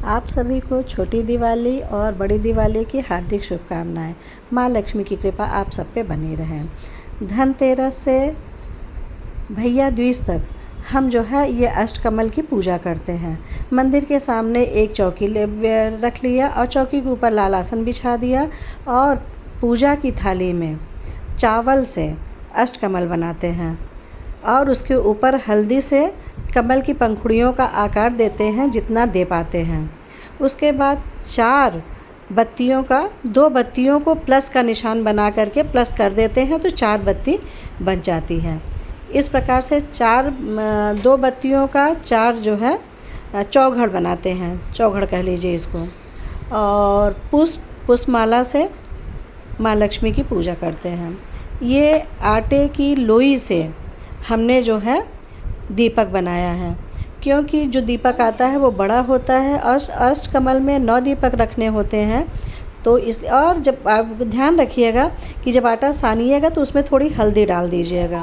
आप सभी को छोटी दिवाली और बड़ी दिवाली की हार्दिक शुभकामनाएं। माँ लक्ष्मी की कृपा आप सब पे बनी रहे। धनतेरस से भैया दूज तक हम जो है ये अष्टकमल की पूजा करते हैं। मंदिर के सामने एक चौकी रख लिया और चौकी के ऊपर लाल आसन बिछा दिया और पूजा की थाली में चावल से अष्टकमल बनाते हैं और उसके ऊपर हल्दी से कमल की पंखुड़ियों का आकार देते हैं जितना दे पाते हैं। उसके बाद 2 बत्तियों को प्लस का निशान बना करके प्लस कर देते हैं तो 4 बत्ती बच जाती है। इस प्रकार से 2 बत्तियों का 4 जो है चौघड़ बनाते हैं, चौघड़ कह लीजिए इसको। और पुष्पमाला से माँ लक्ष्मी की पूजा करते हैं। ये आटे की लोई से हमने जो है दीपक बनाया है, क्योंकि जो दीपक आता है वो बड़ा होता है। अष्टकमल में 9 दीपक रखने होते हैं। तो और जब आप ध्यान रखिएगा कि जब आटा सानिएगा तो उसमें थोड़ी हल्दी डाल दीजिएगा।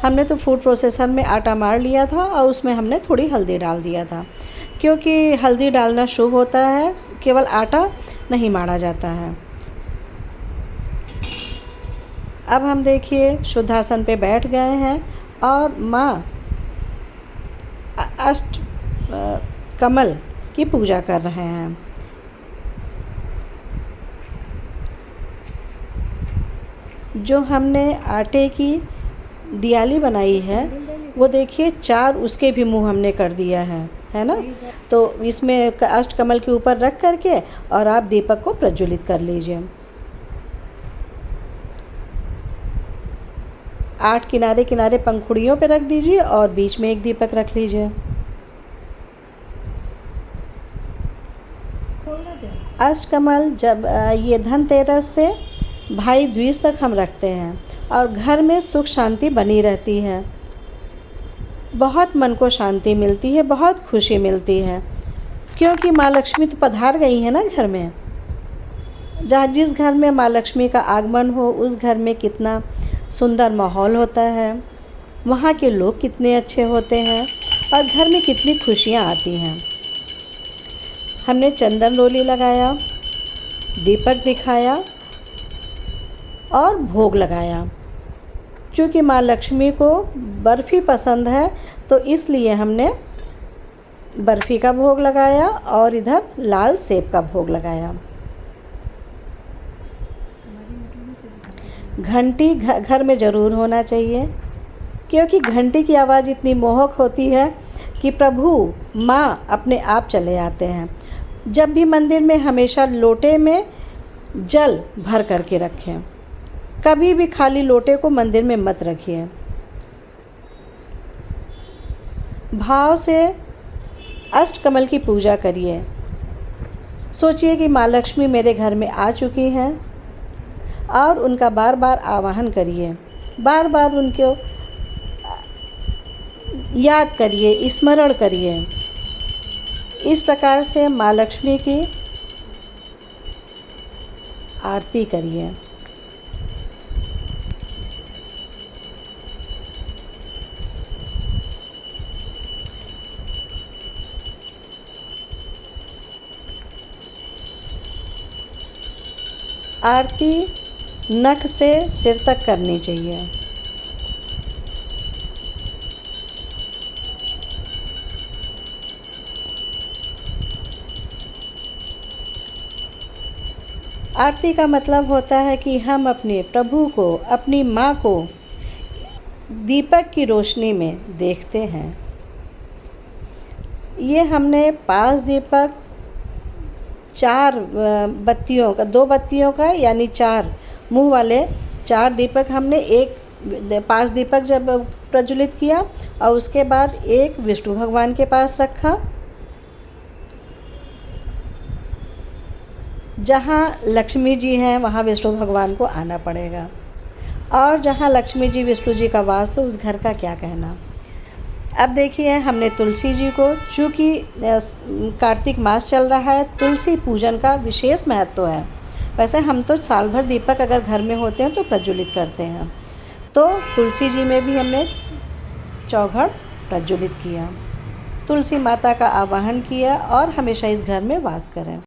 हमने तो फूड प्रोसेसर में आटा मार लिया था और उसमें हमने थोड़ी हल्दी डाल दिया था, क्योंकि हल्दी डालना शुभ होता है, केवल आटा नहीं मारा जाता है। अब हम देखिए शुद्धासन पे बैठ गए हैं और माँ अष्ट कमल की पूजा कर रहे हैं। जो हमने आटे की दियाली बनाई है वो देखिए 4 उसके भी मुंह हमने कर दिया है ना। तो इसमें अष्टकमल के ऊपर रख करके और आप दीपक को प्रज्वलित कर लीजिए। 8 किनारे किनारे पंखुड़ियों पे रख दीजिए और बीच में एक दीपक रख लीजिए। अष्टकमल जब ये धनतेरस से भाई दूज तक हम रखते हैं और घर में सुख शांति बनी रहती है। बहुत मन को शांति मिलती है, बहुत खुशी मिलती है, क्योंकि माँ लक्ष्मी तो पधार गई है ना घर में। जिस घर में माँ लक्ष्मी का आगमन हो उस घर में कितना सुंदर माहौल होता है, वहाँ के लोग कितने अच्छे होते हैं और घर में कितनी खुशियाँ आती हैं। हमने चंदन रोली लगाया, दीपक दिखाया और भोग लगाया। चूँकि माँ लक्ष्मी को बर्फ़ी पसंद है तो इसलिए हमने बर्फ़ी का भोग लगाया और इधर लाल सेब का भोग लगाया। घंटी घर में ज़रूर होना चाहिए, क्योंकि घंटी की आवाज़ इतनी मोहक होती है कि प्रभु माँ अपने आप चले आते हैं। जब भी मंदिर में हमेशा लोटे में जल भर करके रखें, कभी भी खाली लोटे को मंदिर में मत रखिए। भाव से अष्टकमल की पूजा करिए। सोचिए कि माँ लक्ष्मी मेरे घर में आ चुकी हैं और उनका बार बार आवाहन करिए, बार बार उनको याद करिए, स्मरण करिए। इस प्रकार से माँ लक्ष्मी की आरती करिए। आरती नख से सिर तक करनी चाहिए। आरती का मतलब होता है कि हम अपने प्रभु को, अपनी माँ को दीपक की रोशनी में देखते हैं। ये हमने 5 दीपक 4 बत्तियों का, 2 बत्तियों का यानी 4 मुंह वाले 4 दीपक हमने 5 दीपक जब प्रज्वलित किया और उसके बाद एक विष्णु भगवान के पास रखा। जहाँ लक्ष्मी जी हैं वहाँ विष्णु भगवान को आना पड़ेगा, और जहाँ लक्ष्मी जी विष्णु जी का वास हो उस घर का क्या कहना। अब देखिए हमने तुलसी जी को, चूँकि कार्तिक मास चल रहा है, तुलसी पूजन का विशेष महत्व है। वैसे हम तो साल भर दीपक अगर घर में होते हैं तो प्रज्वलित करते हैं, तो तुलसी जी में भी हमने चौघड़ प्रज्वलित किया। तुलसी माता का आवाहन किया और हमेशा इस घर में वास करें।